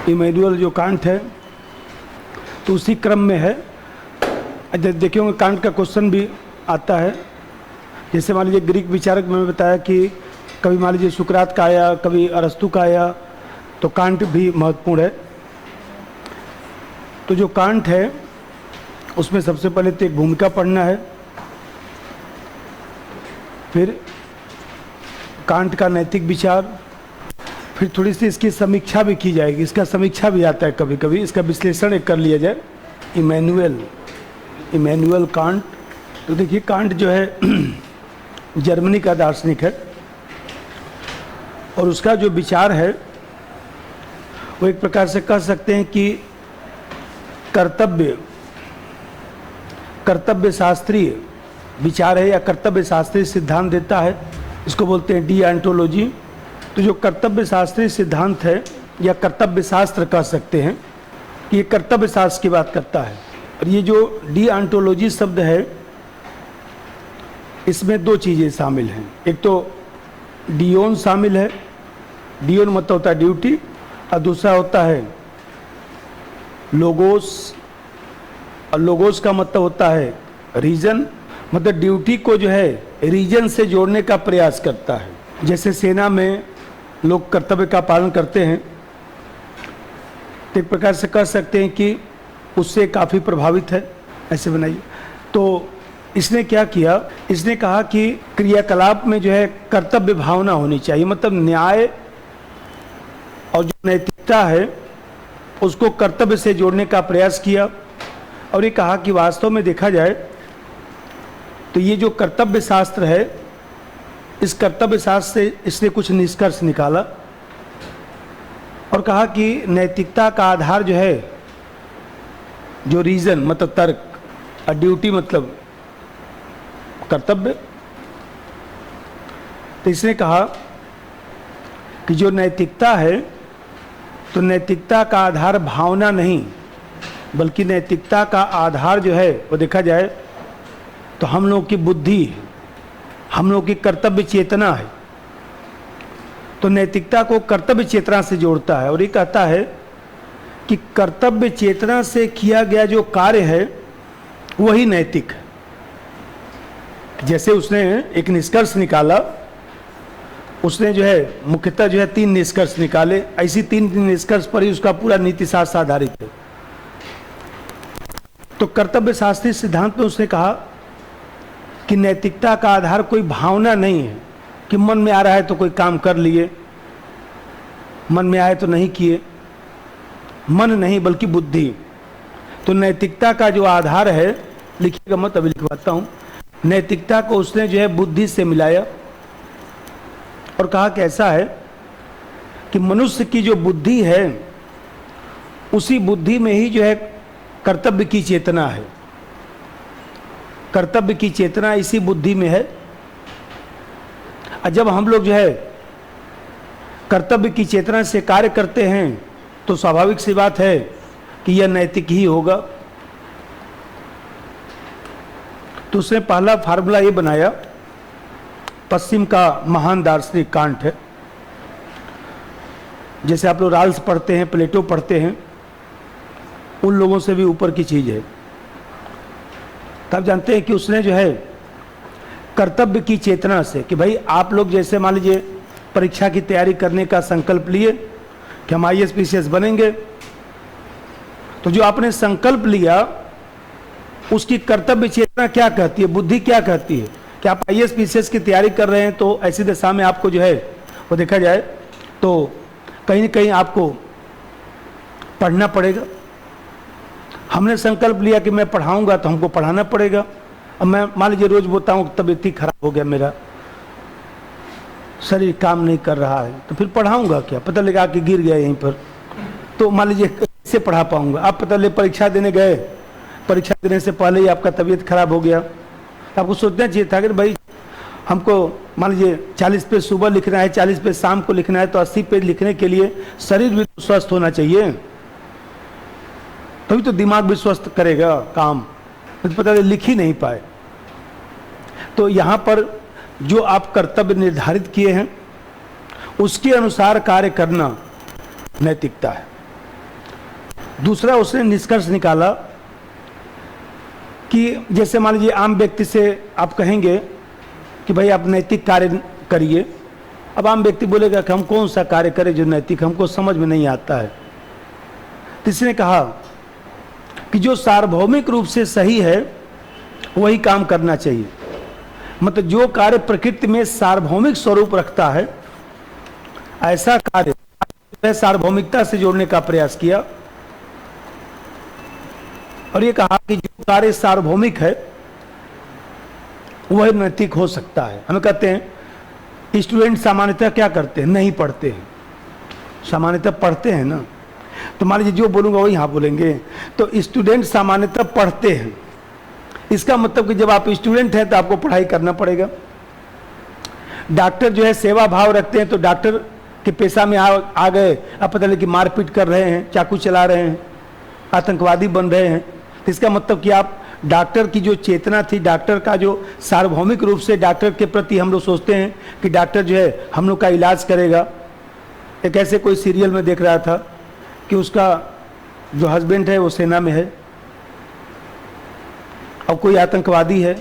Emmanuel जो can't है तो उसी क्रम में है। देखिए कांट का क्वेश्चन भी आता है, जैसे मान लीजिए ग्रीक विचारक में बताया कि कभी मान लीजिए सुकरात का आया, कभी अरस्तु का आया, तो कांट भी महत्वपूर्ण है। तो जो कांट है उसमें सबसे पहले तो एक भूमिका पढ़ना है, फिर कांट का नैतिक विचार, फिर थोड़ी सी इसकी समीक्षा भी की जाएगी। इसका समीक्षा भी आता है कभी कभी, इसका विश्लेषण एक कर लिया जाए। इमैनुअल कांट, तो देखिए कांट जो है जर्मनी का दार्शनिक है और उसका जो विचार है वो एक प्रकार से कह सकते हैं कि कर्तव्य शास्त्रीय विचार है या कर्तव्य शास्त्रीय सिद्धांत देता है। इसको बोलते हैं डिओंटोलॉजी। तो जो कर्तव्य शास्त्रीय सिद्धांत है या कर्तव्य शास्त्र कह सकते हैं कि ये कर्तव्य शास्त्र की बात करता है। और ये जो डिओंटोलॉजी शब्द है इसमें दो चीज़ें शामिल हैं। एक तो डियोन शामिल है, डियोन मतलब होता है ड्यूटी, और दूसरा होता है लोगोस, और लोगोस का मतलब होता है रीजन। मतलब ड्यूटी को जो है रीजन से जोड़ने का प्रयास करता है। जैसे सेना में लोग कर्तव्य का पालन करते हैं, तो एक प्रकार से कह सकते हैं कि उससे काफ़ी प्रभावित है, ऐसे बनाइए। तो इसने क्या किया, इसने कहा कि क्रियाकलाप में जो है कर्तव्य भावना होनी चाहिए, मतलब न्याय और जो नैतिकता है उसको कर्तव्य से जोड़ने का प्रयास किया। और ये कहा कि वास्तव में देखा जाए तो ये जो कर्तव्य शास्त्र है, इस कर्तव्य शास्त्र से इसने कुछ निष्कर्ष निकाला और कहा कि नैतिकता का आधार जो है, जो रीजन मतलब तर्क, और ड्यूटी मतलब कर्तव्य। तो इसने कहा कि जो नैतिकता है, तो नैतिकता का आधार भावना नहीं, बल्कि नैतिकता का आधार जो है वो देखा जाए तो हम लोगों की बुद्धि है, हम लोगों की कर्तव्य चेतना है। तो नैतिकता को कर्तव्य चेतना से जोड़ता है और ये कहता है कि कर्तव्य चेतना से किया गया जो कार्य है वही नैतिक है। जैसे उसने एक निष्कर्ष निकाला, उसने जो है मुख्यतः जो है 3 निष्कर्ष निकाले। ऐसी 3 निष्कर्ष पर ही उसका पूरा नीति शास्त्र आधारित है। तो कर्तव्य शास्त्रीय सिद्धांत में उसने कहा कि नैतिकता का आधार कोई भावना नहीं है कि मन में आ रहा है तो कोई काम कर लिए, मन में आए तो नहीं किए, मन नहीं बल्कि बुद्धि। तो नैतिकता का जो आधार है, लिखिएगा मत अभी लिखवाता हूँ, नैतिकता को उसने जो है बुद्धि से मिलाया और कहा कि ऐसा है कि मनुष्य की जो बुद्धि है उसी बुद्धि में ही जो है कर्तव्य की चेतना है। कर्तव्य की चेतना इसी बुद्धि में है। और जब हम लोग जो है कर्तव्य की चेतना से कार्य करते हैं तो स्वाभाविक सी बात है कि यह नैतिक ही होगा। तो उसने पहला फार्मूला ये बनाया, पश्चिम का महान दार्शनिक कांट है। जैसे आप लोग राल्स पढ़ते हैं, प्लेटो पढ़ते हैं, उन लोगों से भी ऊपर की चीज़ है। तब जानते हैं कि उसने जो है कर्तव्य की चेतना से, कि भाई आप लोग जैसे मान लीजिए परीक्षा की तैयारी करने का संकल्प लिए कि हम IAS PCS बनेंगे, तो जो आपने संकल्प लिया उसकी कर्तव्य चेतना क्या कहती है, बुद्धि क्या कहती है कि आप IAS PCS की तैयारी कर रहे हैं, तो ऐसी दशा में आपको जो है वो देखा जाए तो कहीं न कहीं आपको पढ़ना पड़ेगा। हमने संकल्प लिया कि मैं पढ़ाऊंगा तो हमको पढ़ाना पड़ेगा। अब मैं मान लीजिए रोज बोलता हूँ तबीयत ही खराब हो गया, मेरा शरीर काम नहीं कर रहा है, तो फिर पढ़ाऊंगा क्या, पता लगा कि गिर गया यहीं पर, तो मान लीजिए कैसे पढ़ा पाऊंगा। आप पता ले परीक्षा देने गए, परीक्षा देने से पहले ही आपका तबीयत खराब हो गया, तो आपको सोचना चाहिए था कि भाई हमको मान लीजिए 40 पेज सुबह लिखना है, 40 पेज शाम को लिखना है, तो 80 पेज लिखने के लिए शरीर भी तो स्वस्थ होना चाहिए, तभी तो दिमाग भी स्वस्थ करेगा काम। तो पता है लिख ही नहीं पाए। तो यहाँ पर जो आप कर्तव्य निर्धारित किए हैं उसके अनुसार कार्य करना नैतिकता है। दूसरा उसने निष्कर्ष निकाला कि जैसे मान लीजिए आम व्यक्ति से आप कहेंगे कि भाई आप नैतिक कार्य करिए, अब आम व्यक्ति बोलेगा कि हम कौन सा कार्य करें जो नैतिक, हमको समझ में नहीं आता है। तो इसने कहा कि जो सार्वभौमिक रूप से सही है वही काम करना चाहिए। मतलब जो कार्य प्रकृति में सार्वभौमिक स्वरूप रखता है ऐसा कार्य सार्वभौमिकता से जोड़ने का प्रयास किया, और ये कहा कि जो कार्य सार्वभौमिक है वह नैतिक हो सकता है। हम कहते हैं स्टूडेंट सामान्यतः क्या करते हैं, नहीं पढ़ते हैं, सामान्यतः पढ़ते हैं ना, तो मान लीजिए जो बोलूंगा वही हाँ बोलेंगे। तो स्टूडेंट सामान्यतः पढ़ते हैं, इसका मतलब कि जब आप स्टूडेंट हैं तो आपको पढ़ाई करना पड़ेगा। डॉक्टर जो है सेवा भाव रखते हैं, तो डॉक्टर के पेशा में आ गए, अब पता लगे कि मारपीट कर रहे हैं, चाकू चला रहे हैं, आतंकवादी बन रहे हैं, तो इसका मतलब कि आप डॉक्टर की जो चेतना थी, डॉक्टर का जो सार्वभौमिक रूप से डॉक्टर के प्रति हम लोग सोचते हैं कि डॉक्टर जो है हम लोग का इलाज करेगा। एक ऐसे कोई सीरियल में देख रहा था कि उसका जो हस्बैंड है वो सेना में है, और कोई आतंकवादी है,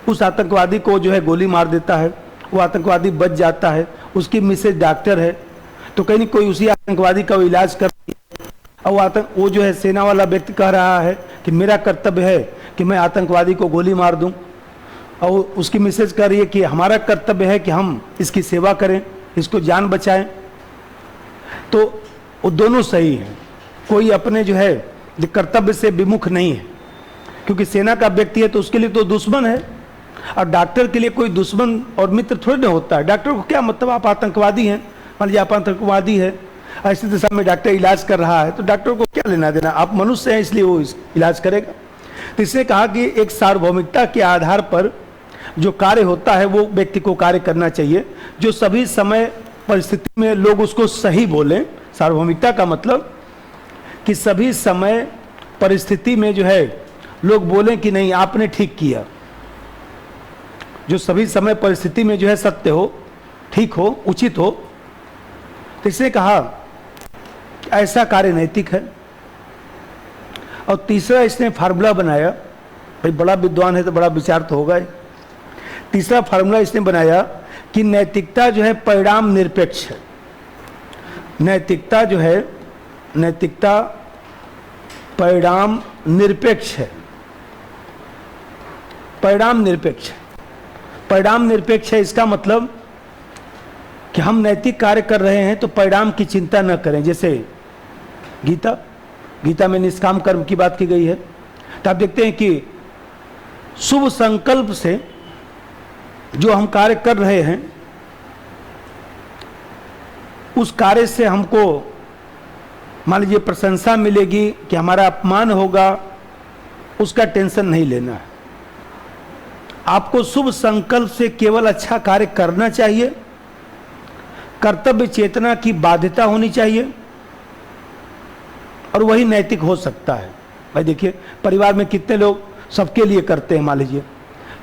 उस आतंकवादी को जो है गोली मार देता है, वो आतंकवादी बच जाता है, उसकी मिसेज डॉक्टर है, तो कहीं कोई उसी आतंकवादी का वो इलाज कर, और वो जो है सेना वाला व्यक्ति कह रहा है कि मेरा कर्तव्य है कि मैं आतंकवादी को गोली मार दूं, और उसकी मिसेज कह रही है कि हमारा कर्तव्य है कि हम इसकी सेवा करें, इसको जान बचाएं। तो वो दोनों सही हैं, कोई अपने जो है कर्तव्य से विमुख नहीं है, क्योंकि सेना का व्यक्ति है तो उसके लिए तो दुश्मन है, और डॉक्टर के लिए कोई दुश्मन और मित्र थोड़ी ना होता है। डॉक्टर को क्या मतलब, आप आतंकवादी हैं, मान लीजिए आप आतंकवादी है, ऐसी दिशा में डॉक्टर इलाज कर रहा है तो डॉक्टर को क्या लेना देना, आप मनुष्य हैं इसलिए वो इलाज करेगा। तो इसने कहा कि एक सार्वभौमिकता के आधार पर जो कार्य होता है वो व्यक्ति को कार्य करना चाहिए, जो सभी समय परिस्थिति में लोग उसको सही बोलें। सार्वभौमिकता का मतलब कि सभी समय परिस्थिति में जो है लोग बोलें कि नहीं आपने ठीक किया, जो सभी समय परिस्थिति में जो है सत्य हो, ठीक हो, उचित हो। तो इसने कहा ऐसा कार्य नैतिक है। और तीसरा इसने फार्मूला बनाया, भाई बड़ा विद्वान है तो बड़ा विचार तो होगा ही। तीसरा फार्मूला इसने बनाया कि नैतिकता जो है परिणाम निरपेक्ष है। नैतिकता जो है, नैतिकता परिणाम निरपेक्ष है। परिणाम निरपेक्ष है, परिणाम निरपेक्ष है, इसका मतलब कि हम नैतिक कार्य कर रहे हैं तो परिणाम की चिंता न करें। जैसे गीता में निष्काम कर्म की बात की गई है, तो आप देखते हैं कि शुभ संकल्प से जो हम कार्य कर रहे हैं उस कार्य से हमको मान लीजिए प्रशंसा मिलेगी कि हमारा अपमान होगा, उसका टेंशन नहीं लेना है। आपको शुभ संकल्प से केवल अच्छा कार्य करना चाहिए, कर्तव्य चेतना की बाध्यता होनी चाहिए, और वही नैतिक हो सकता है। भाई देखिए परिवार में कितने लोग सबके लिए करते हैं मान लीजिए,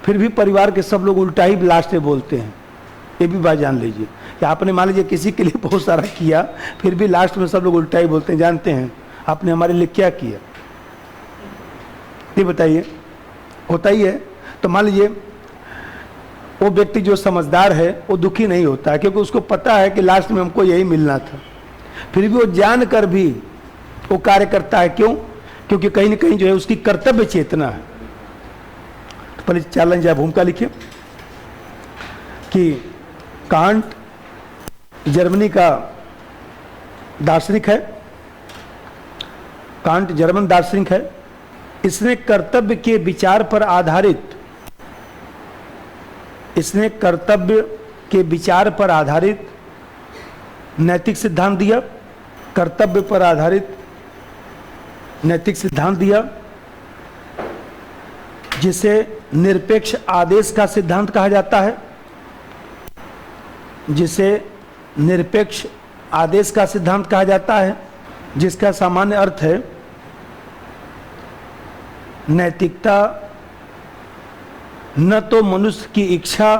फिर भी परिवार के सब लोग उल्टा ही लास्ट में बोलते हैं। ये भी बात जान लीजिए कि आपने मान लीजिए किसी के लिए बहुत सारा किया, फिर भी लास्ट में सब लोग उल्टा ही बोलते हैं। जानते हैं आपने हमारे लिए क्या किया, ये बताइए, होता ही है। तो मान लीजिए वो व्यक्ति जो समझदार है वो दुखी नहीं होता है, क्योंकि उसको पता है कि लास्ट में हमको यही मिलना था, फिर भी वो जान कर भी वो कार्य करता है। क्यों? क्योंकि कहीं ना कहीं जो है उसकी कर्तव्य चेतना है। तो पहले चैलेंज या भूमिका लिखिए कि कांट जर्मनी का दार्शनिक है, कांट जर्मन दार्शनिक है। इसने कर्तव्य के विचार पर आधारित, इसने कर्तव्य के विचार पर आधारित नैतिक सिद्धांत दिया, कर्तव्य पर आधारित नैतिक सिद्धांत दिया, जिसे निरपेक्ष आदेश का सिद्धांत कहा जाता है, जिसे निरपेक्ष आदेश का सिद्धांत कहा जाता है, जिसका सामान्य अर्थ है नैतिकता न तो मनुष्य की इच्छा,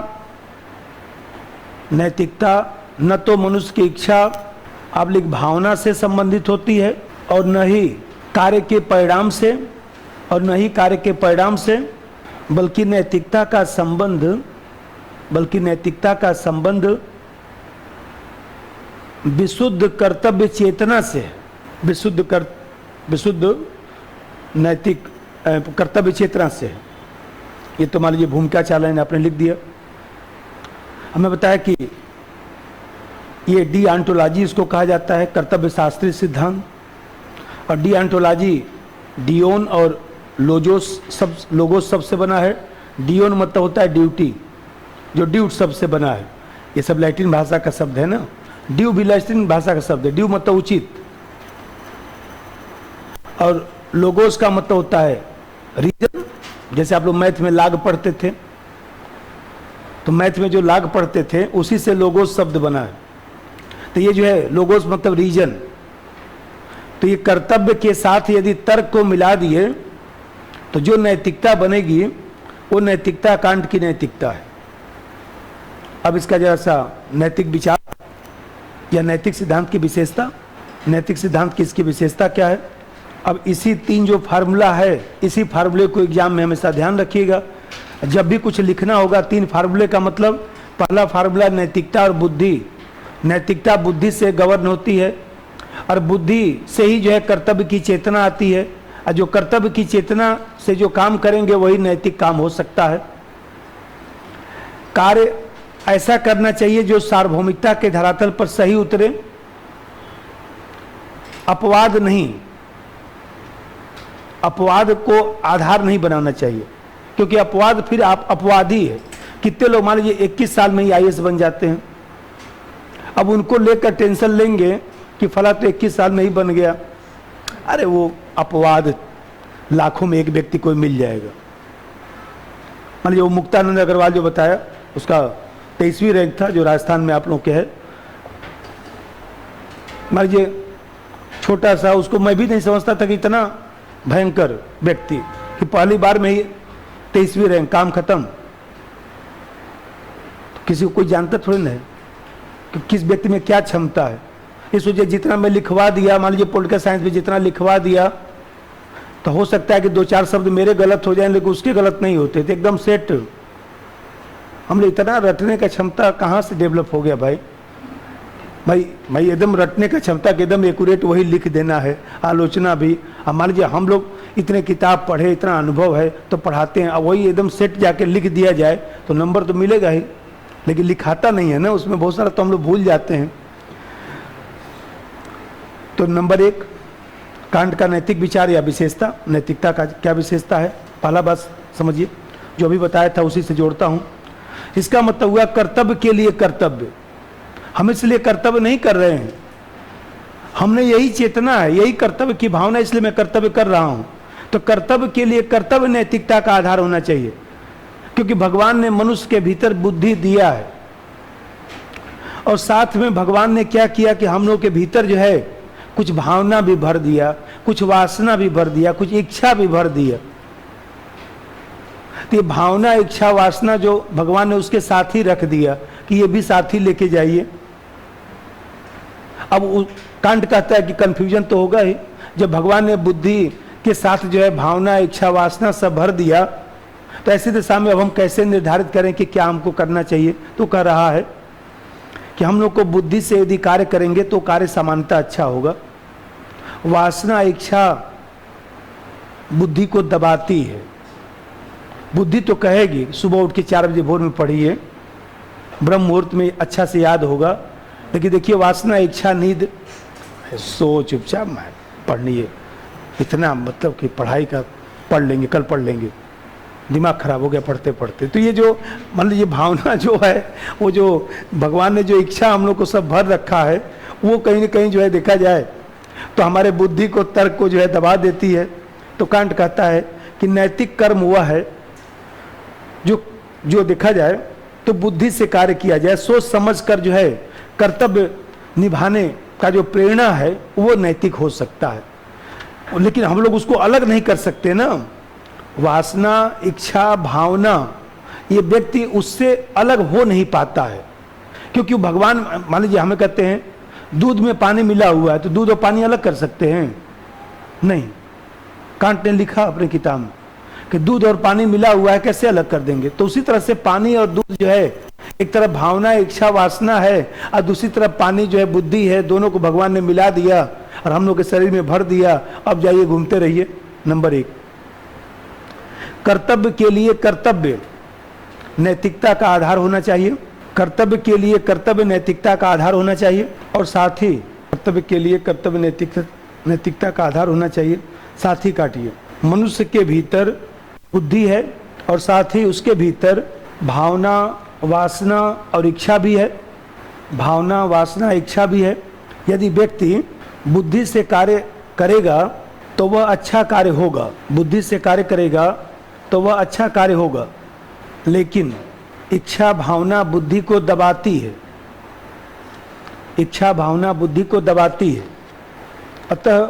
नैतिकता न तो मनुष्य की इच्छा अवलिक भावना से संबंधित होती है, और न ही कार्य के परिणाम से और न ही कार्य के परिणाम से, बल्कि नैतिकता का संबंध विशुद्ध कर्तव्य चेतना से है। विशुद्ध नैतिक कर्तव्य चेतना से है। ये तो मान लीजिए भूमिका चालन ने आपने लिख दिया। हमें बताया कि ये डीऑन्टोलॉजी इसको कहा जाता है, कर्तव्य शास्त्रीय सिद्धांत। और डीऑन्टोलॉजी डियोन और लोगोस शब्द से बना है। डियोन मतलब होता है ड्यूटी, जो ड्यूट शब्द से बना है। ये सब लैटिन भाषा का शब्द है ना, ड्यू भी लैटिन भाषा का शब्द है। ड्यू मतलब उचित, और लोगोस का मतलब होता है रीजन। जैसे आप लोग मैथ में लाग पढ़ते थे, तो मैथ में जो लाग पढ़ते थे उसी से लोगोस शब्द बना है। तो ये जो है लोगोस मतलब रीजन। तो ये कर्तव्य के साथ यदि तर्क को मिला दिए तो जो नैतिकता बनेगी वो नैतिकता कांट की नैतिकता है। अब इसका जरा सा नैतिक विचार या नैतिक सिद्धांत की विशेषता, नैतिक सिद्धांत की इसकी विशेषता क्या है। अब इसी 3 जो फार्मूला है, इसी फार्मूले को एग्जाम में हमेशा ध्यान रखिएगा। जब भी कुछ लिखना होगा 3 फार्मूले का मतलब, पहला फार्मूला नैतिकता और बुद्धि। नैतिकता बुद्धि से गवर्न होती है और बुद्धि से ही जो है कर्तव्य की चेतना आती है, और जो कर्तव्य की चेतना से जो काम करेंगे वही नैतिक काम हो सकता है। कार्य ऐसा करना चाहिए जो सार्वभौमिकता के धरातल पर सही उतरे, अपवाद नहीं, अपवाद को आधार नहीं बनाना चाहिए, क्योंकि अपवाद फिर आप अपवादी है। कितने लोग मान लीजिए 21 साल में ही आईएएस बन जाते हैं। अब उनको लेकर टेंशन लेंगे कि फला तो 21 साल में ही बन गया। अरे वो अपवाद, लाखों में एक व्यक्ति कोई मिल जाएगा। मान लीजिए वो मुक्तानंद अग्रवाल जो बताया, उसका 23वीं रैंक था, जो राजस्थान में आप लोग के है। मान लीजिए छोटा सा, उसको मैं भी नहीं समझता था कि इतना भयंकर व्यक्ति कि पहली बार में ही 23वीं रैंक, काम खत्म। तो किसी को कोई जानता थोड़ी नहीं कि किस व्यक्ति में क्या क्षमता है। इस वजह जितना मैं लिखवा दिया, मान लीजिए पॉलिटिकल साइंस में जितना लिखवा दिया, तो हो सकता है कि 2-4 शब्द मेरे गलत हो जाएं, लेकिन उसके गलत नहीं होते थे, एकदम सेट। हमने इतना रटने का क्षमता कहाँ से डेवलप हो गया भाई एकदम रटने का क्षमता के एकदम एक्यूरेट वही लिख देना है, आलोचना भी। अब मान लीजिए हम लोग इतने किताब पढ़े, इतना अनुभव है तो पढ़ाते हैं, अब वही एकदम सेट जाके लिख दिया जाए तो नंबर तो मिलेगा ही, लेकिन लिखाता नहीं है ना, उसमें बहुत सारा तो हम लोग भूल जाते हैं। तो नंबर 1 कांट का नैतिक विचार या विशेषता। नैतिकता का क्या विशेषता है, पहला बात समझिए, जो अभी बताया था उसी से जोड़ता हूं। इसका मतलब हुआ कर्तव्य के लिए कर्तव्य। हम इसलिए कर्तव्य नहीं कर रहे हैं, हमने यही चेतना है, यही कर्तव्य की भावना, इसलिए मैं कर्तव्य कर रहा हूं। तो कर्तव्य के लिए कर्तव्य नैतिकता का आधार होना चाहिए, क्योंकि भगवान ने मनुष्य के भीतर बुद्धि दिया है, और साथ में भगवान ने क्या किया कि हम लोग के भीतर जो है कुछ भावना भी भर दिया, कुछ वासना भी भर दिया, कुछ इच्छा भी भर दिया। तो ये भावना, इच्छा, वासना जो भगवान ने उसके साथ ही रख दिया कि ये भी साथ ही लेके जाइए। अब कांट कहता है कि कंफ्यूजन तो होगा ही, जब भगवान ने बुद्धि के साथ जो है भावना, इच्छा, वासना सब भर दिया, तो ऐसी दिशा में अब हम कैसे निर्धारित करें कि क्या हमको करना चाहिए। तो कह रहा है कि हम लोग को बुद्धि से यदि कार्य करेंगे तो कार्य समानता अच्छा होगा। वासना, इच्छा बुद्धि को दबाती है। बुद्धि तो कहेगी, सुबह उठ के 4 बजे भोर में पढ़िए, ब्रह्म मुहूर्त में अच्छा से याद होगा, लेकिन देखिए वासना, इच्छा, नींद, सो चुपचाप पढ़नी है, इतना मतलब कि पढ़ाई का पढ़ लेंगे, कल पढ़ लेंगे, दिमाग खराब हो गया पढ़ते पढ़ते। तो ये जो मान लीजिए भावना जो है, वो जो भगवान ने जो इच्छा हम लोग को सब भर रखा है, वो कहीं ना कहीं जो है देखा जाए तो हमारे बुद्धि को, तर्क को जो है दबा देती है। तो कांट कहता है कि नैतिक कर्म हुआ है जो देखा जाए तो बुद्धि से कार्य किया जाए, सोच समझ कर जो है कर्तव्य निभाने का जो प्रेरणा है वो नैतिक हो सकता है। लेकिन हम लोग उसको अलग नहीं कर सकते ना। वासना, इच्छा, भावना, ये व्यक्ति उससे अलग हो नहीं पाता है, क्योंकि भगवान, मान लीजिए हमें कहते हैं दूध में पानी मिला हुआ है, तो दूध और पानी अलग कर सकते हैं? नहीं। कांट ने लिखा अपनी किताब में कि दूध और पानी मिला हुआ है, कैसे अलग कर देंगे। तो उसी तरह से पानी और दूध जो है, एक तरफ भावना इच्छा वासना है और दूसरी तरफ पानी जो है बुद्धि है, दोनों को भगवान ने मिला दिया और हम लोग के शरीर में भर दिया। अब जाइए घूमते रहिए। नंबर 1, कर्तव्य के लिए कर्तव्य नैतिकता का आधार होना चाहिए। कर्तव्य के लिए कर्तव्य नैतिकता का आधार होना चाहिए और साथ ही कर्तव्य के लिए कर्तव्य नैतिकता का आधार होना चाहिए। साथ ही काटिए, मनुष्य के भीतर बुद्धि है और साथ ही उसके भीतर भावना वासना और इच्छा भी है। भावना वासना इच्छा भी है। यदि व्यक्ति बुद्धि से कार्य करेगा तो वह अच्छा कार्य होगा। बुद्धि से कार्य करेगा तो वह अच्छा कार्य होगा, लेकिन इच्छा भावना बुद्धि को दबाती है। इच्छा भावना बुद्धि को दबाती है। अतः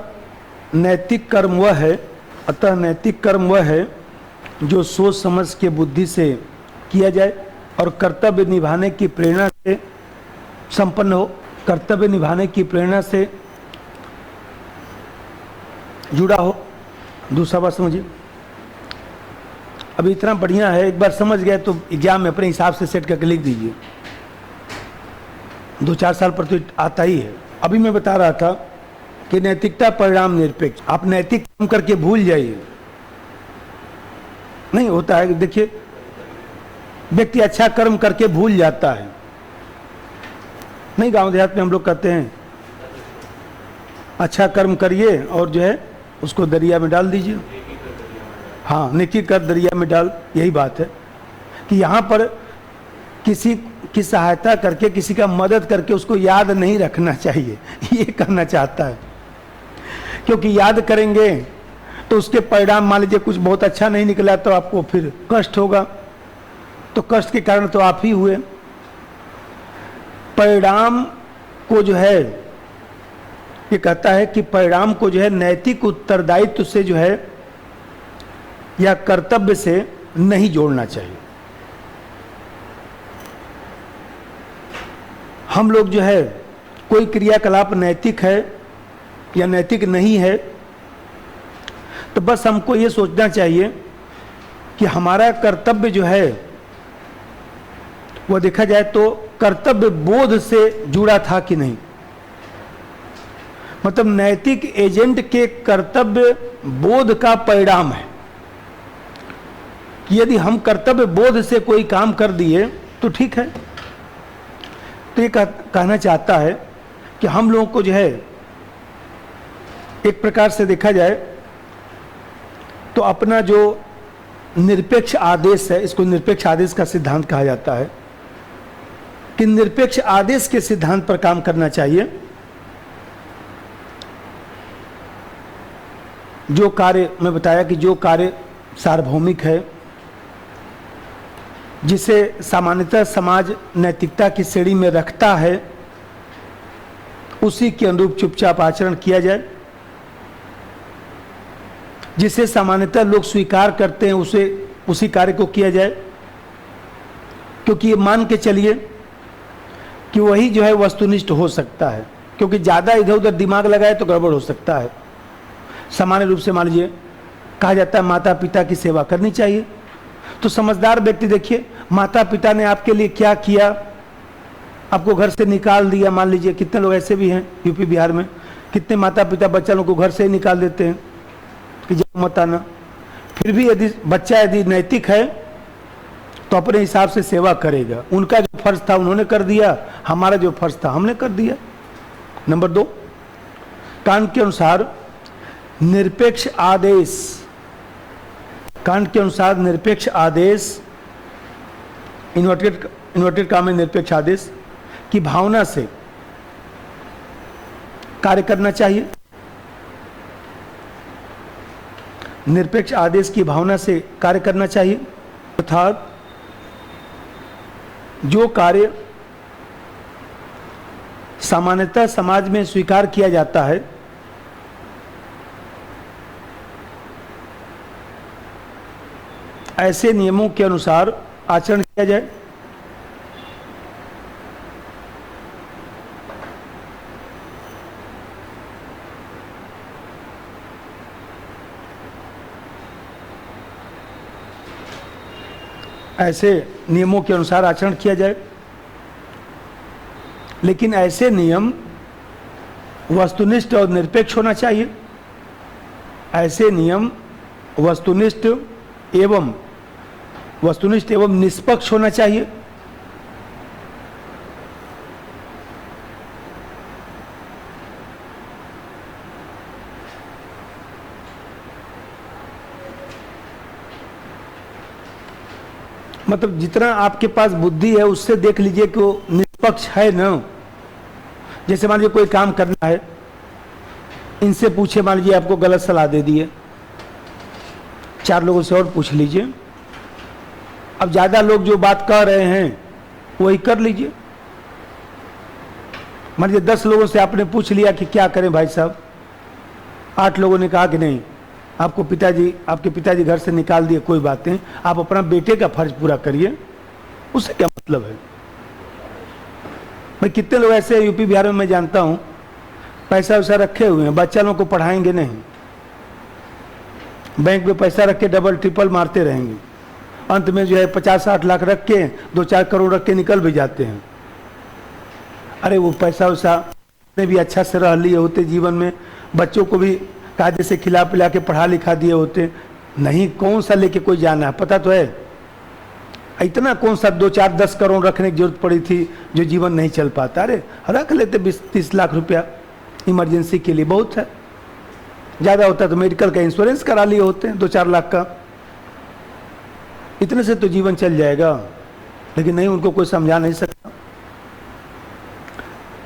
नैतिक कर्म वह है जो सोच समझ के बुद्धि से किया जाए और कर्तव्य निभाने की प्रेरणा से संपन्न हो। कर्तव्य निभाने की प्रेरणा से जुड़ा हो। दूसरा बात समझिए, अभी इतना बढ़िया है, एक बार समझ गए तो एग्जाम में अपने हिसाब से सेट करके लिख दीजिए। 2-4 साल पर तो आता ही है। अभी मैं बता रहा था कि नैतिकता परिणाम निरपेक्ष। आप नैतिक काम करके भूल जाइए, नहीं होता है। देखिए, व्यक्ति अच्छा कर्म करके भूल जाता है। नहीं, गांव देहात में हम लोग कहते हैं अच्छा कर्म करिए और जो है उसको दरिया में डाल दीजिए। हाँ, नेकी कर दरिया में डाल, यही बात है कि यहाँ पर किसी की सहायता करके, किसी का मदद करके उसको याद नहीं रखना चाहिए, ये कहना चाहता है। क्योंकि याद करेंगे तो उसके परिणाम, मान लीजिए कुछ बहुत अच्छा नहीं निकला तो आपको फिर कष्ट होगा, तो कष्ट के कारण तो आप ही हुए। परिणाम को जो है, ये कहता है कि परिणाम को जो है नैतिक उत्तरदायित्व से जो है या कर्तव्य से नहीं जोड़ना चाहिए। हम लोग जो है कोई क्रियाकलाप नैतिक है या नैतिक नहीं है, तो बस हमको ये सोचना चाहिए कि हमारा कर्तव्य जो है वो देखा जाए तो कर्तव्य बोध से जुड़ा था कि नहीं। मतलब नैतिक एजेंट के कर्तव्य बोध का परिणाम है कि यदि हम कर्तव्य बोध से कोई काम कर दिए तो ठीक है। तो ये कहना चाहता है कि हम लोगों को जो है एक प्रकार से देखा जाए तो अपना जो निरपेक्ष आदेश है, इसको निरपेक्ष आदेश का सिद्धांत कहा जाता है, कि निरपेक्ष आदेश के सिद्धांत पर काम करना चाहिए। जो कार्य मैं बताया कि जो कार्य सार्वभौमिक है, जिसे सामान्यतः समाज नैतिकता की श्रेणी में रखता है, उसी के अनुरूप चुपचाप आचरण किया जाए। जिसे सामान्यतः लोग स्वीकार करते हैं उसी कार्य को किया जाए, क्योंकि ये मान के चलिए कि वही जो है वस्तुनिष्ठ हो सकता है। क्योंकि ज़्यादा इधर उधर दिमाग लगाए तो गड़बड़ हो सकता है। सामान्य रूप से मान लीजिए कहा जाता है माता पिता की सेवा करनी चाहिए, तो समझदार व्यक्ति देखिए, माता पिता ने आपके लिए क्या किया, आपको घर से निकाल दिया। मान लीजिए कितने लोग ऐसे भी हैं यूपी बिहार में, कितने माता पिता बच्चा लोग को घर से ही निकाल देते हैं कि जाओ मत आना। फिर भी यदि बच्चा नैतिक है तो अपने हिसाब से सेवा करेगा। उनका जो फर्ज था उन्होंने कर दिया, हमारा जो फर्ज था हमने कर दिया। नंबर 2, कांट के अनुसार निरपेक्ष आदेश, कांट के अनुसार निरपेक्ष आदेश, इन्वर्टेड काम में निरपेक्ष आदेश की भावना से कार्य करना चाहिए। निरपेक्ष आदेश की भावना से कार्य करना चाहिए, अर्थात जो कार्य सामान्यतः समाज में स्वीकार किया जाता है, ऐसे नियमों के अनुसार आचरण किया जाए। ऐसे नियमों के अनुसार आचरण किया जाए, लेकिन ऐसे नियम वस्तुनिष्ठ और निरपेक्ष होना चाहिए। ऐसे नियम वस्तुनिष्ठ एवं निष्पक्ष होना चाहिए। मतलब जितना आपके पास बुद्धि है उससे देख लीजिए कि वो निष्पक्ष है ना। जैसे मान लीजिए कोई काम करना है, इनसे पूछे, मान लीजिए आपको गलत सलाह दे दिए, 4 लोगों से और पूछ लीजिए। अब ज्यादा लोग जो बात कह रहे हैं वही कर लीजिए। मान लीजिए 10 लोगों से आपने पूछ लिया कि क्या करें भाई साहब, 8 लोगों ने कहा कि नहीं, आपके पिताजी घर से निकाल दिए, कोई बात नहीं, आप अपना बेटे का फर्ज पूरा करिए। उससे क्या मतलब है? भाई कितने लोग ऐसे यूपी बिहार में मैं जानता हूं, पैसा वैसा रखे हुए हैं, बच्चा लोगों को पढ़ाएंगे नहीं, बैंक में पैसा रख के डबल ट्रिपल मारते रहेंगे, अंत में जो है 50-60 लाख रख के 2-4 करोड़ रख के निकल भी जाते हैं। अरे वो पैसा वैसा ने भी अच्छा से रह लिए होते, जीवन में बच्चों को भी कायदे से खिला पिला के पढ़ा लिखा दिए होते। नहीं, कौन सा लेके कोई जाना है, पता तो है। इतना कौन सा 2-4-10 करोड़ रखने की जरूरत पड़ी थी जो जीवन नहीं चल पाता? अरे रख लेते 20-30 लाख रुपया इमरजेंसी के लिए, बहुत है। ज्यादा होता तो मेडिकल का इंश्योरेंस करा लिए होते हैं 2-4 लाख का, इतने से तो जीवन चल जाएगा। लेकिन नहीं, उनको कोई समझा नहीं सकता।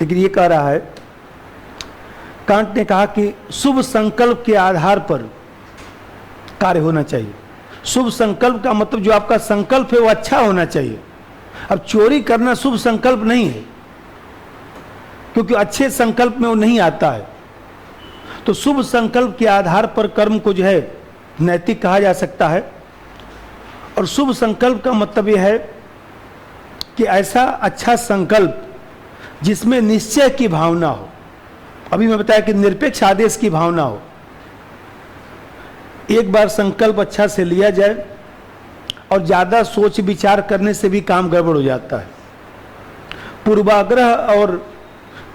लेकिन ये कह रहा है, कांट ने कहा कि शुभ संकल्प के आधार पर कार्य होना चाहिए। शुभ संकल्प का मतलब जो आपका संकल्प है वो अच्छा होना चाहिए। अब चोरी करना शुभ संकल्प नहीं है, क्योंकि अच्छे संकल्प में वो नहीं आता है। तो शुभ संकल्प के आधार पर कर्म को जो है नैतिक कहा जा सकता है। और शुभ संकल्प का मतलब यह है कि ऐसा अच्छा संकल्प जिसमें निश्चय की भावना हो। अभी मैं बताया कि निरपेक्ष आदेश की भावना हो। एक बार संकल्प अच्छा से लिया जाए और ज्यादा सोच विचार करने से भी काम गड़बड़ हो जाता है। पूर्वाग्रह और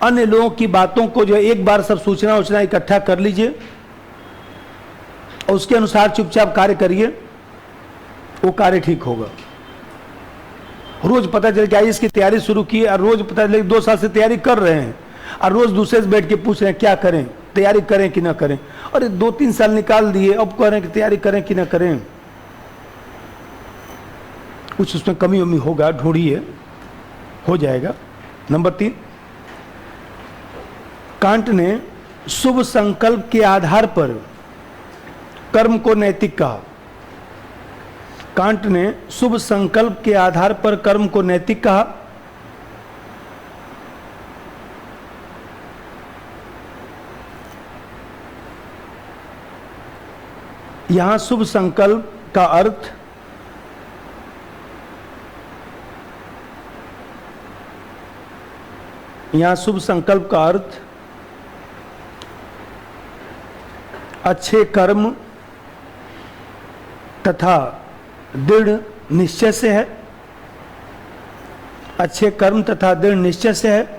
अन्य लोगों की बातों को जो एक बार सब सूचना इकट्ठा कर लीजिए और उसके अनुसार चुपचाप कार्य करिए, वो कार्य ठीक होगा। रोज पता चले कि इसकी तैयारी शुरू की और रोज पता चले 2 साल से तैयारी कर रहे हैं और रोज दूसरे से बैठ के पूछ रहे हैं क्या करें, तैयारी करें कि ना करें। और 2-3 साल निकाल दिए, अब कह रहे हैं कि तैयारी करें कि ना करें। कुछ उसमें कमी उमी होगा, ढूंढिए, हो जाएगा। नंबर 3, कांट ने शुभ संकल्प के आधार पर कर्म को नैतिक कहा। कांट ने शुभ संकल्प के आधार पर कर्म को नैतिक कहा। यहां शुभ संकल्प का अर्थ अच्छे कर्म तथा दृढ़ निश्चय से है। अच्छे कर्म तथा दृढ़ निश्चय से है।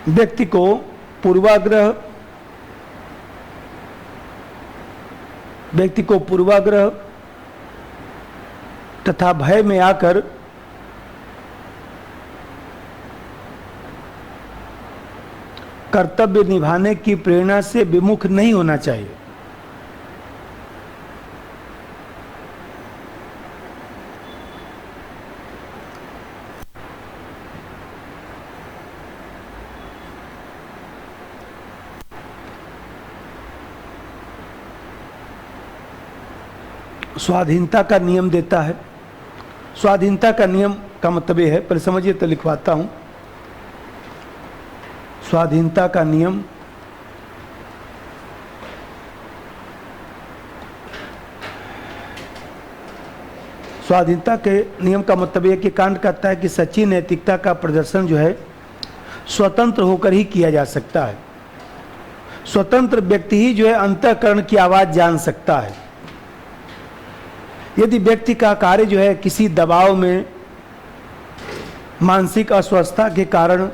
व्यक्ति को पूर्वाग्रह तथा भय में आकर कर्तव्य निभाने की प्रेरणा से विमुख नहीं होना चाहिए। स्वाधीनता का नियम देता है। स्वाधीनता का नियम का मतलब यह है, पहले समझिए तो लिखवाता हूं। स्वाधीनता का नियम स्वाधीनता के नियम का मतलब यह कि कांड कहता है कि सच्ची नैतिकता का प्रदर्शन जो है स्वतंत्र होकर ही किया जा सकता है। स्वतंत्र व्यक्ति ही जो है अंतःकरण की आवाज जान सकता है। यदि व्यक्ति का कार्य जो है किसी दबाव में, मानसिक अस्वस्थता के कारण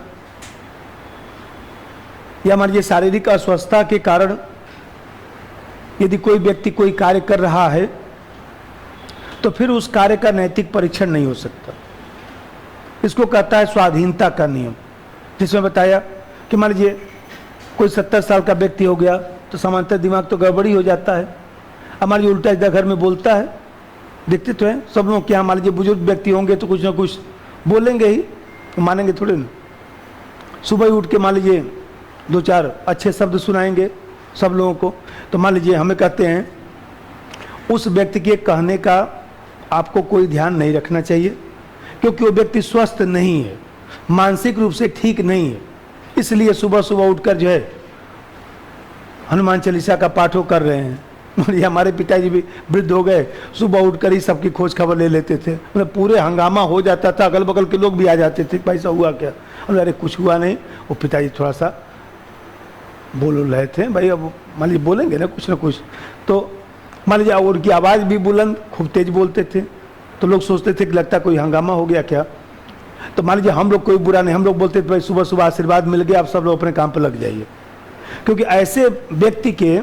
या मान लीजिए शारीरिक अस्वस्थता के कारण यदि कोई व्यक्ति कोई कार्य कर रहा है तो फिर उस कार्य का नैतिक परीक्षण नहीं हो सकता। इसको कहता है स्वाधीनता का नियम, जिसमें बताया कि मान लीजिए कोई 70 साल का व्यक्ति हो गया तो सामान्यतः दिमाग तो गड़बड़ी हो जाता है। अब मान लीजिए उल्टा सीधा घर में बोलता है, देखते तो हैं सब लोग, क्या मान लीजिए बुजुर्ग व्यक्ति होंगे तो कुछ ना कुछ बोलेंगे ही, तो मानेंगे थोड़े ना। सुबह ही उठ के मान लीजिए 2-4 अच्छे शब्द सुनाएंगे सब लोगों को, तो मान लीजिए हमें कहते हैं उस व्यक्ति के कहने का आपको कोई ध्यान नहीं रखना चाहिए, क्योंकि वो व्यक्ति स्वस्थ नहीं है, मानसिक रूप से ठीक नहीं है। इसलिए सुबह सुबह उठकर जो है हनुमान चालीसा का पाठ वो कर रहे हैं। ये हमारे पिताजी भी वृद्ध हो गए, सुबह उठकर ही सबकी खोज खबर ले लेते थे। मतलब पूरे हंगामा हो जाता था, अगल बगल के लोग भी आ जाते थे, भाई साहब हुआ क्या? अरे कुछ हुआ नहीं। वो पिताजी थोड़ा सा बोल रहे थे, भाई अब मान लीजिए बोलेंगे ना कुछ, तो मान लीजिए उनकी आवाज़ भी बुलंद, खूब तेज बोलते थे, तो लोग सोचते थे कि लगता कोई हंगामा हो गया क्या। तो मान लीजिए हम लोग कोई बुरा नहीं, हम लोग बोलते थे भाई सुबह सुबह आशीर्वाद मिल गया, आप सब लोग अपने काम पर लग जाइए, क्योंकि ऐसे व्यक्ति के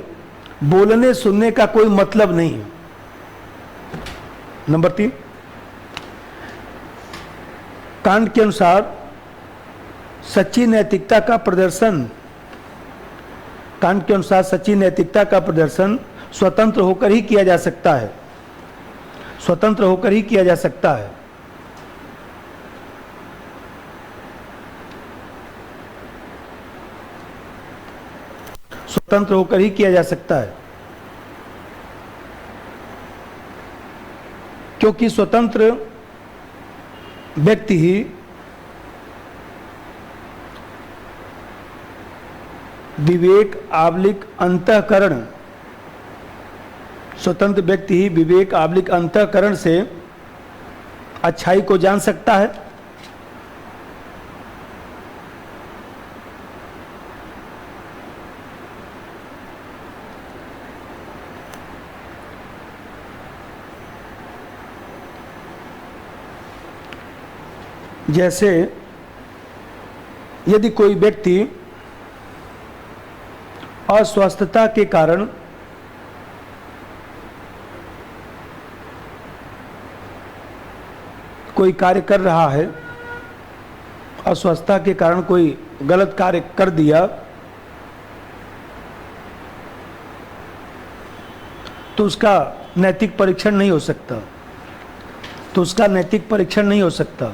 बोलने सुनने का कोई मतलब नहीं है। नंबर 3, कांड के अनुसार सच्ची नैतिकता का प्रदर्शन, कांड के अनुसार सच्ची नैतिकता का प्रदर्शन स्वतंत्र होकर ही किया जा सकता है, स्वतंत्र होकर ही किया जा सकता है। स्वतंत्र होकर ही किया जा सकता है, क्योंकि स्वतंत्र व्यक्ति ही विवेक आवलिक अंतःकरण, स्वतंत्र व्यक्ति ही विवेक आवलिक अंतःकरण से अच्छाई को जान सकता है। जैसे यदि कोई व्यक्ति अस्वस्थता के कारण कोई कार्य कर रहा है, अस्वस्थता के कारण कोई गलत कार्य कर दिया, तो उसका नैतिक परीक्षण नहीं हो सकता, तो उसका नैतिक परीक्षण नहीं हो सकता।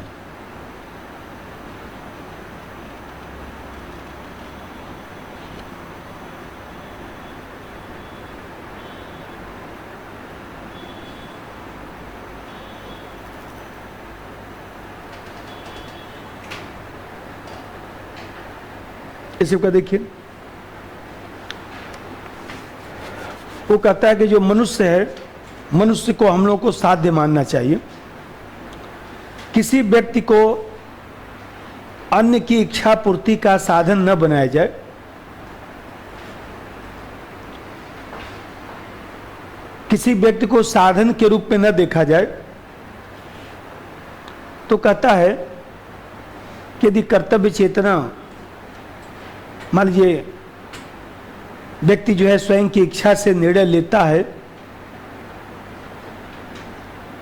इसी का देखिए, वो कहता है कि जो मनुष्य है, मनुष्य को हम लोग को साध्य मानना चाहिए। किसी व्यक्ति को अन्य की इच्छा पूर्ति का साधन न बनाया जाए। किसी व्यक्ति को साधन के रूप में न देखा जाए। तो कहता है कि यदि कर्तव्य चेतना, मान लीजिए व्यक्ति जो है स्वयं की इच्छा से निर्णय लेता है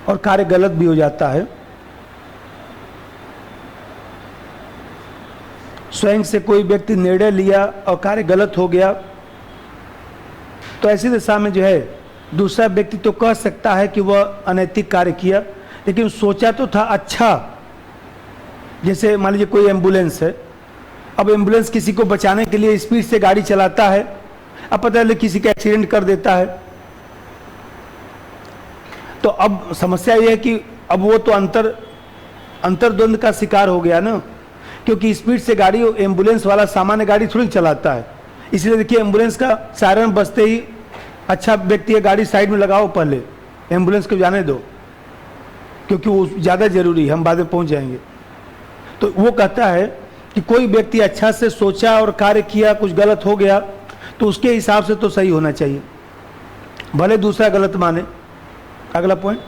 और कार्य गलत भी हो जाता है, स्वयं से कोई व्यक्ति निर्णय लिया और कार्य गलत हो गया, तो ऐसी दशा में जो है दूसरा व्यक्ति तो कह सकता है कि वह अनैतिक कार्य किया, लेकिन सोचा तो था अच्छा। जैसे मान लीजिए कोई एम्बुलेंस है, अब एम्बुलेंस किसी को बचाने के लिए स्पीड से गाड़ी चलाता है, अब पता है किसी का एक्सीडेंट कर देता है, तो अब समस्या यह है कि अब वो तो अंतर्द्वंद का शिकार हो गया ना, क्योंकि स्पीड से गाड़ी एम्बुलेंस वाला सामान्य गाड़ी थोड़ी चलाता है। इसलिए देखिए एम्बुलेंस का सायरन बजते ही अच्छा व्यक्ति है गाड़ी साइड में लगाओ, पहले एम्बुलेंस को जाने दो। क्योंकि वो ज़्यादा जरूरी है, हम बाद में पहुंच जाएंगे। तो वो कहता है कि कोई व्यक्ति अच्छा से सोचा और कार्य किया, कुछ गलत हो गया तो उसके हिसाब से तो सही होना चाहिए, भले दूसरा गलत माने। अगला पॉइंट,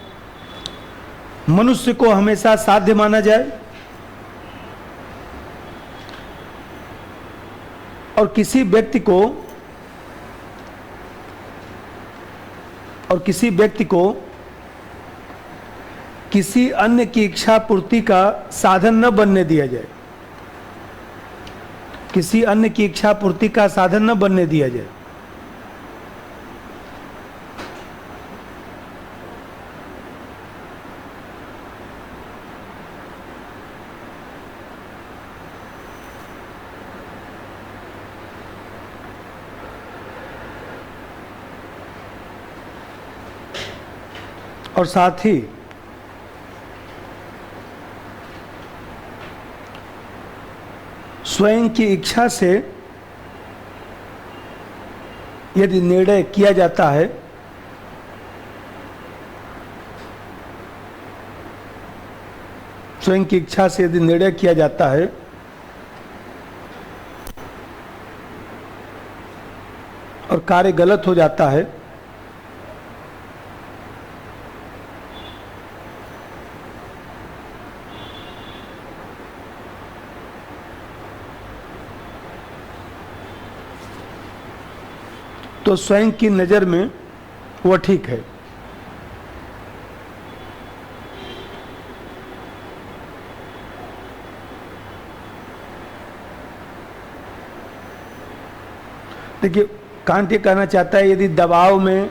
मनुष्य को हमेशा साध्य माना जाए और किसी व्यक्ति को किसी अन्य की इच्छा पूर्ति का साधन न बनने दिया जाए, किसी अन्य की इच्छा पूर्ति का साधन न बनने दिया जाए। और साथ ही स्वयं की इच्छा से यदि निर्णय किया जाता है स्वयं की इच्छा से यदि निर्णय किया जाता है और कार्य गलत हो जाता है तो स्वयं की नज़र में वह ठीक है। देखिए, कांट ये कहना चाहता है यदि दबाव में,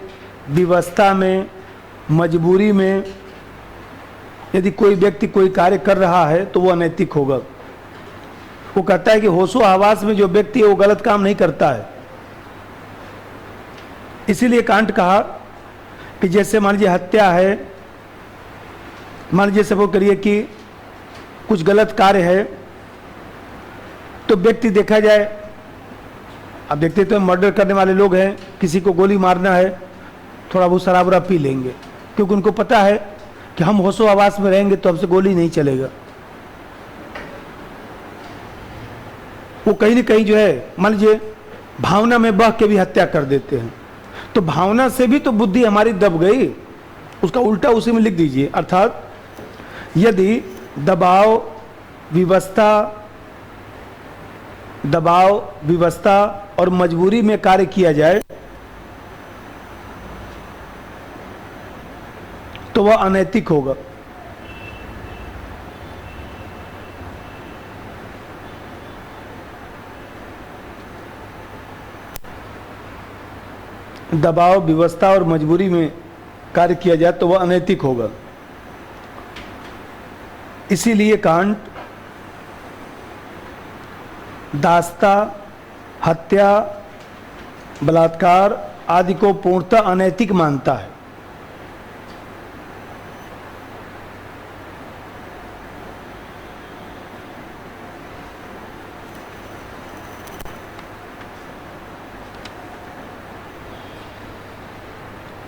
विवशता में, मजबूरी में यदि कोई व्यक्ति कोई कार्य कर रहा है तो वो अनैतिक होगा। वो कहता है कि होशो हवास में जो व्यक्ति है वो गलत काम नहीं करता है। इसीलिए कांट कहा कि जैसे मान लीजिए हत्या है, मान लीजिए सपोज करिए कि कुछ गलत कार्य है तो व्यक्ति देखा जाए, अब देखते तो मर्डर करने वाले लोग हैं, किसी को गोली मारना है, थोड़ा बहुत शराब वराब पी लेंगे क्योंकि उनको पता है कि हम होशो हवास में रहेंगे तो हमसे गोली नहीं चलेगा। वो कहीं ना कहीं जो है मान लीजिए भावना में बह के भी हत्या कर देते हैं, तो भावना से भी तो बुद्धि हमारी दब गई, उसका उल्टा उसी में लिख दीजिए। अर्थात यदि दबाव विवशता और मजबूरी में कार्य किया जाए तो वह अनैतिक होगा। दबाव, विवशता और मजबूरी में कार्य किया जाए तो वह अनैतिक होगा। इसीलिए कांट दास्ता, हत्या, बलात्कार आदि को पूर्णतः अनैतिक मानता है।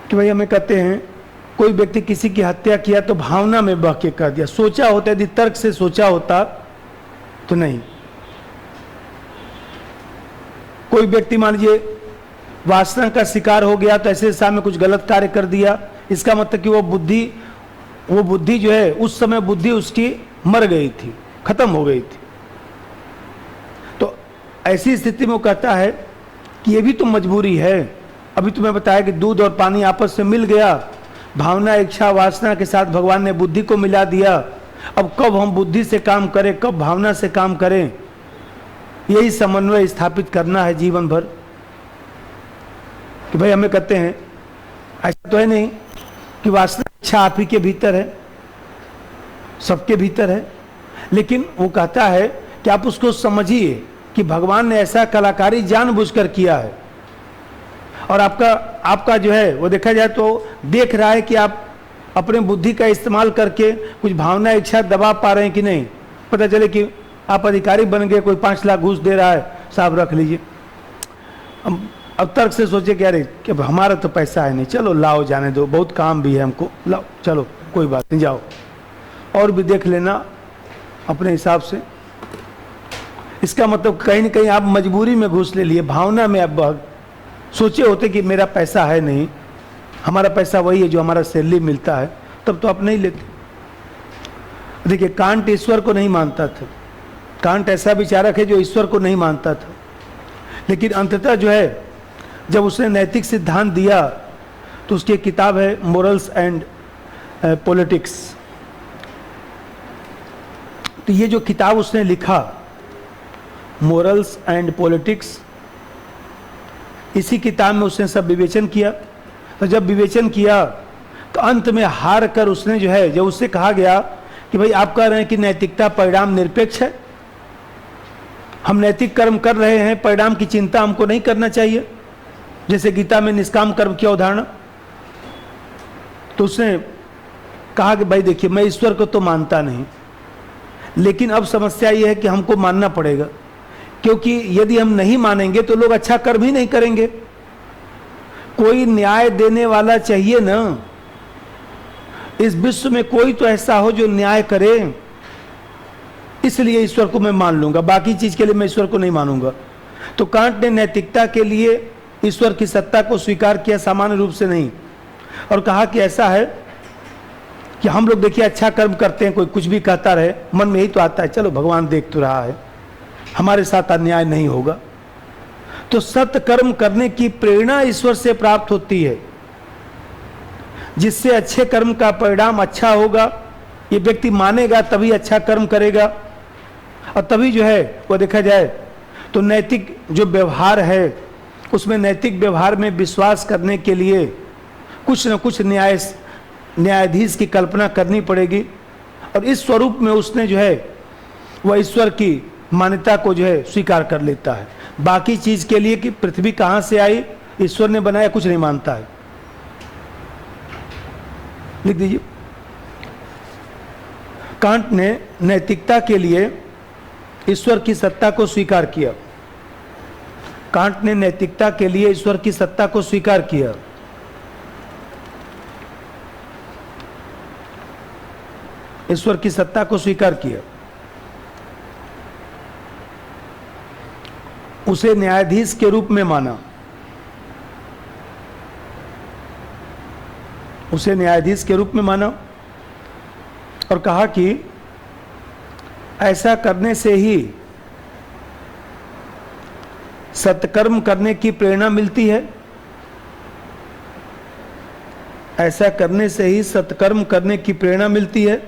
कि भाई हमें कहते हैं कोई व्यक्ति किसी की हत्या किया तो भावना में बह के कर दिया, सोचा होता, यदि तर्क से सोचा होता तो नहीं। कोई व्यक्ति मान लीजिए वासना का शिकार हो गया तो ऐसे सामने कुछ गलत कार्य कर दिया, इसका मतलब कि वो बुद्धि जो है उस समय बुद्धि उसकी मर गई थी, खत्म हो गई थी। तो ऐसी स्थिति में वो कहता है कि ये भी तो मजबूरी है। अभी तुम्हें बताया कि दूध और पानी आपस में मिल गया, भावना, इच्छा, वासना के साथ भगवान ने बुद्धि को मिला दिया। अब कब हम बुद्धि से काम करें, कब भावना से काम करें, यही समन्वय स्थापित करना है जीवन भर। कि भाई हमें कहते हैं ऐसा तो है नहीं कि वासना, इच्छा आप ही के भीतर है, सबके भीतर है, लेकिन वो कहता है कि आप उसको समझिए कि भगवान ने ऐसा कलाकारी जानबूझकर किया है और आपका जो है वो देखा जाए तो देख रहा है कि आप अपने बुद्धि का इस्तेमाल करके कुछ भावना, इच्छा दबा पा रहे हैं कि नहीं। पता चले कि आप अधिकारी बन गए, कोई 5 लाख घूस दे रहा है, साहब रख लीजिए। अब तर्क से सोचे कि अरे कि हमारा तो पैसा है नहीं, चलो लाओ, जाने दो, बहुत काम भी है हमको, लाओ चलो कोई बात नहीं, जाओ। और भी देख लेना अपने हिसाब से। इसका मतलब कहीं ना कहीं आप मजबूरी में घुस ले लिए, भावना में आप सोचे होते कि मेरा पैसा है नहीं, हमारा पैसा वही है जो हमारा सैलरी मिलता है, तब तो आप नहीं लेते। देखिए, कांट ईश्वर को नहीं मानता था। कांट ऐसा विचारक है जो ईश्वर को नहीं मानता था, लेकिन अंततः जो है जब उसने नैतिक सिद्धांत दिया तो उसकी एक किताब है मोरल्स एंड पॉलिटिक्स। तो ये जो किताब उसने लिखा मोरल्स एंड पॉलिटिक्स, इसी किताब में उसने सब विवेचन किया। तो जब विवेचन किया तो अंत में हार कर उसने जो है, जब उससे कहा गया कि भाई आप कह रहे हैं कि नैतिकता परिणाम निरपेक्ष है, हम नैतिक कर्म कर रहे हैं, परिणाम की चिंता हमको नहीं करना चाहिए, जैसे गीता में निष्काम कर्म की अवधारणा। तो उसने कहा कि भाई देखिए, मैं ईश्वर को तो मानता नहीं, लेकिन अब समस्या यह है कि हमको मानना पड़ेगा, क्योंकि यदि हम नहीं मानेंगे तो लोग अच्छा कर्म ही नहीं करेंगे। कोई न्याय देने वाला चाहिए ना, इस विश्व में कोई तो ऐसा हो जो न्याय करे, इसलिए ईश्वर को मैं मान लूंगा, बाकी चीज के लिए मैं ईश्वर को नहीं मानूंगा। तो कांट ने नैतिकता के लिए ईश्वर की सत्ता को स्वीकार किया, सामान्य रूप से नहीं, और कहा कि ऐसा है कि हम लोग देखिए अच्छा कर्म करते हैं, कोई कुछ भी कहता रहे, मन में यही तो आता है चलो भगवान देख तो रहा है, हमारे साथ अन्याय नहीं होगा। तो सत्य कर्म करने की प्रेरणा ईश्वर से प्राप्त होती है, जिससे अच्छे कर्म का परिणाम अच्छा होगा। ये व्यक्ति मानेगा तभी अच्छा कर्म करेगा, और तभी जो है वो देखा जाए तो नैतिक जो व्यवहार है, उसमें नैतिक व्यवहार में विश्वास करने के लिए कुछ न कुछ न्यायाधीश की कल्पना करनी पड़ेगी। और इस स्वरूप में उसने जो है वह ईश्वर की मान्यता को जो है स्वीकार कर लेता है। बाकी चीज के लिए कि पृथ्वी कहाँ से आई, ईश्वर ने बनाया, कुछ नहीं मानता है। लिख दीजिए, कांट ने नैतिकता के लिए ईश्वर की सत्ता को स्वीकार किया। कांट ने नैतिकता के लिए ईश्वर की सत्ता को स्वीकार किया। ईश्वर की सत्ता को स्वीकार किया। उसे न्यायाधीश के रूप में माना। उसे न्यायाधीश के रूप में माना और कहा कि ऐसा करने से ही सत्कर्म करने की प्रेरणा मिलती है। ऐसा करने से ही सत्कर्म करने की प्रेरणा मिलती है।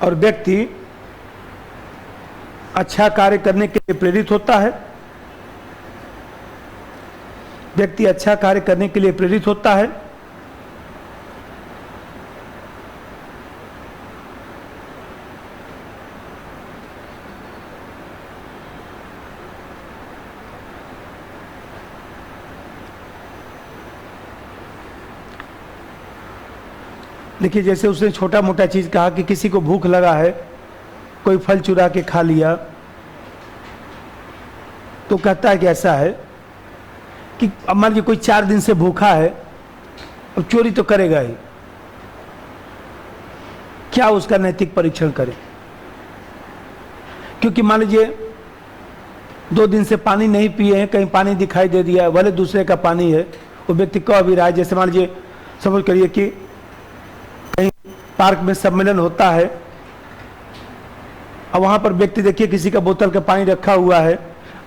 और व्यक्ति अच्छा कार्य करने के लिए प्रेरित होता है। व्यक्ति अच्छा कार्य करने के लिए प्रेरित होता है। देखिए, जैसे उसने छोटा मोटा चीज कहा कि किसी को भूख लगा है, कोई फल चुरा के खा लिया, तो कहता है कि ऐसा है कि अब मान लीजिए कोई 4 दिन से भूखा है, अब चोरी तो करेगा ही, क्या उसका नैतिक परीक्षण करे? क्योंकि मान लीजिए 2 दिन से पानी नहीं पिए हैं, कहीं पानी दिखाई दे दिया, भले दूसरे का पानी है, वो व्यक्ति कह भी रहा है। जैसे मान लीजिए समझ करिए कि कहीं पार्क में सम्मेलन होता है, अब वहां पर व्यक्ति देखिए किसी का बोतल का पानी रखा हुआ है,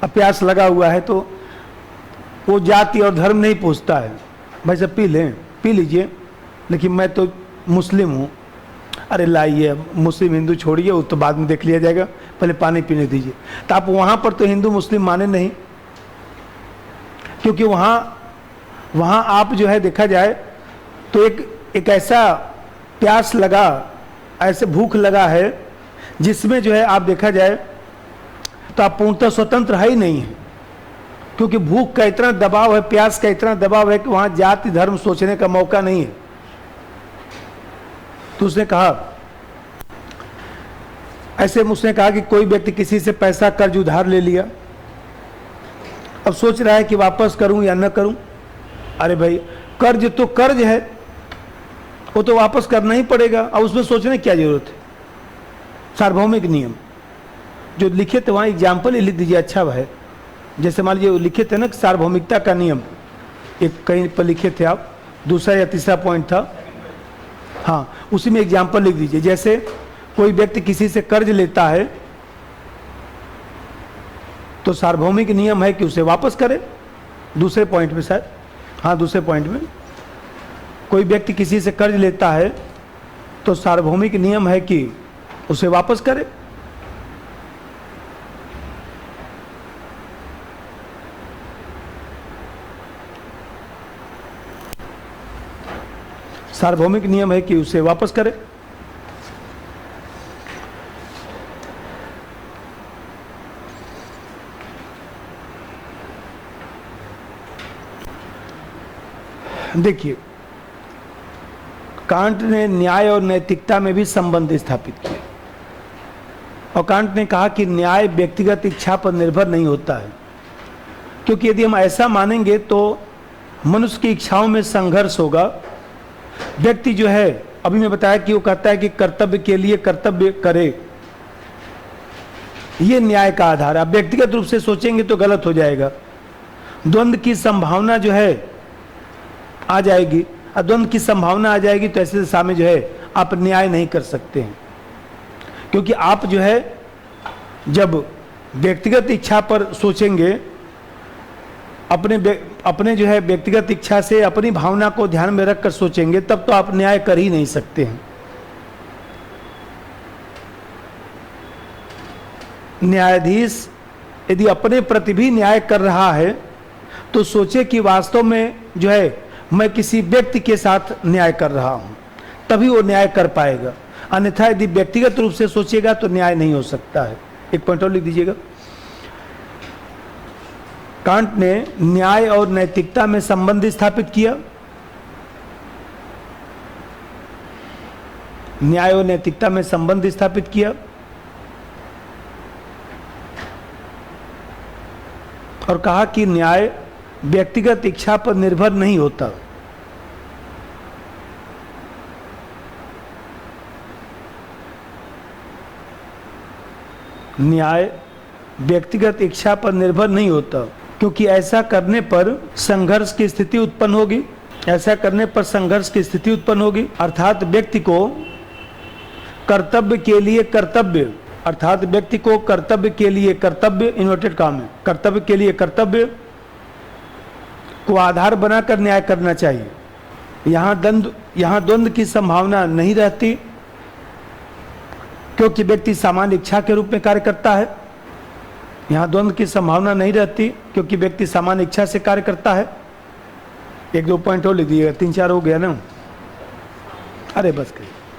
अब प्यास लगा हुआ है, तो वो जाति और धर्म नहीं पूछता है, भाई साहब पी लें, पी लीजिए, लेकिन मैं तो मुस्लिम हूँ। अरे लाइए, मुस्लिम हिंदू छोड़िए, वो तो बाद में देख लिया जाएगा, पहले पानी पीने दीजिए। तो आप वहाँ पर तो हिंदू मुस्लिम माने नहीं, क्योंकि वहाँ आप जो है देखा जाए तो एक ऐसा प्यास लगा, ऐसे भूख लगा है जिसमें जो है आप देखा जाए तो आप पूर्णतः स्वतंत्र है ही नहीं है, क्योंकि भूख का इतना दबाव है, प्यास का इतना दबाव है कि वहां जाति धर्म सोचने का मौका नहीं है। तो उसने कहा, ऐसे उसने कहा कि कोई व्यक्ति किसी से पैसा कर्ज उधार ले लिया, अब सोच रहा है कि वापस करूं या न करूं। अरे भाई, कर्ज तो कर्ज है, वो तो वापस करना ही पड़ेगा। अब उसमें सोचने की क्या जरूरत है। सार्वभौमिक नियम जो लिखे थे वहाँ एग्जाम्पल ही लिख दीजिए, अच्छा है। जैसे मान लीजिए लिखे थे ना सार्वभौमिकता का नियम, एक कहीं पर लिखे थे आप, दूसरा या तीसरा पॉइंट था, हाँ, उसी में एग्जाम्पल लिख दीजिए। जैसे कोई व्यक्ति किसी से कर्ज लेता है तो सार्वभौमिक नियम है कि उसे वापस करे। दूसरे पॉइंट में शायद, हाँ दूसरे पॉइंट में, कोई व्यक्ति किसी से कर्ज लेता है तो सार्वभौमिक नियम है कि उसे वापस करे। सार्वभौमिक नियम है कि उसे वापस करे। देखिए, कांट ने न्याय और नैतिकता में भी संबंध स्थापित किया और कांट ने कहा कि न्याय व्यक्तिगत इच्छा पर निर्भर नहीं होता है, क्योंकि यदि हम ऐसा मानेंगे तो मनुष्य की इच्छाओं में संघर्ष होगा। व्यक्ति जो है, अभी मैं बताया कि वो कहता है कि कर्तव्य के लिए कर्तव्य करे, ये न्याय का आधार है। अब व्यक्तिगत रूप से सोचेंगे तो गलत हो जाएगा, द्वंद्व की संभावना जो है आ जाएगी, और द्वंद्व की संभावना आ जाएगी तो ऐसे दशा में जो है आप न्याय नहीं कर सकते हैं, क्योंकि आप जो है जब व्यक्तिगत इच्छा पर सोचेंगे, अपने जो है व्यक्तिगत इच्छा से अपनी भावना को ध्यान में रखकर सोचेंगे, तब तो आप न्याय कर ही नहीं सकते हैं। न्यायाधीश यदि अपने प्रति भी न्याय कर रहा है तो सोचे कि वास्तव में जो है मैं किसी व्यक्ति के साथ न्याय कर रहा हूं, तभी वो न्याय कर पाएगा। अन्यथा यदि व्यक्तिगत रूप से सोचेगा तो न्याय नहीं हो सकता है। एक पॉइंट और लिख दीजिएगा। कांट ने न्याय और नैतिकता में संबंध स्थापित किया। न्याय और नैतिकता में संबंध स्थापित किया और कहा कि न्याय व्यक्तिगत इच्छा पर निर्भर नहीं होता। न्याय व्यक्तिगत इच्छा पर निर्भर नहीं होता, क्योंकि ऐसा करने पर संघर्ष की स्थिति उत्पन्न होगी। ऐसा करने पर संघर्ष की स्थिति उत्पन्न होगी, अर्थात व्यक्ति को कर्तव्य के लिए कर्तव्य, अर्थात व्यक्ति को कर्तव्य के लिए कर्तव्य, इन्वर्टेड कॉमा में, कर्तव्य के लिए कर्तव्य को आधार बनाकर न्याय करना चाहिए। यहाँ द्वंद्व की संभावना नहीं रहती, क्योंकि व्यक्ति सामान्य इच्छा के रूप में कार्य करता है। यहाँ द्वंद्व की संभावना नहीं रहती क्योंकि व्यक्ति सामान्य इच्छा से कार्य करता है। एक दो पॉइंट और लिख दिएगा, 3-4 हो गया ना। अरे बस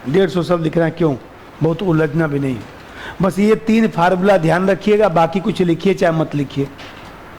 150 शब्द लिख रहे हैं, क्यों, बहुत उलझना भी नहीं। बस ये 3 फार्मूला ध्यान रखिएगा, बाकी कुछ लिखिए चाहे मत लिखिए।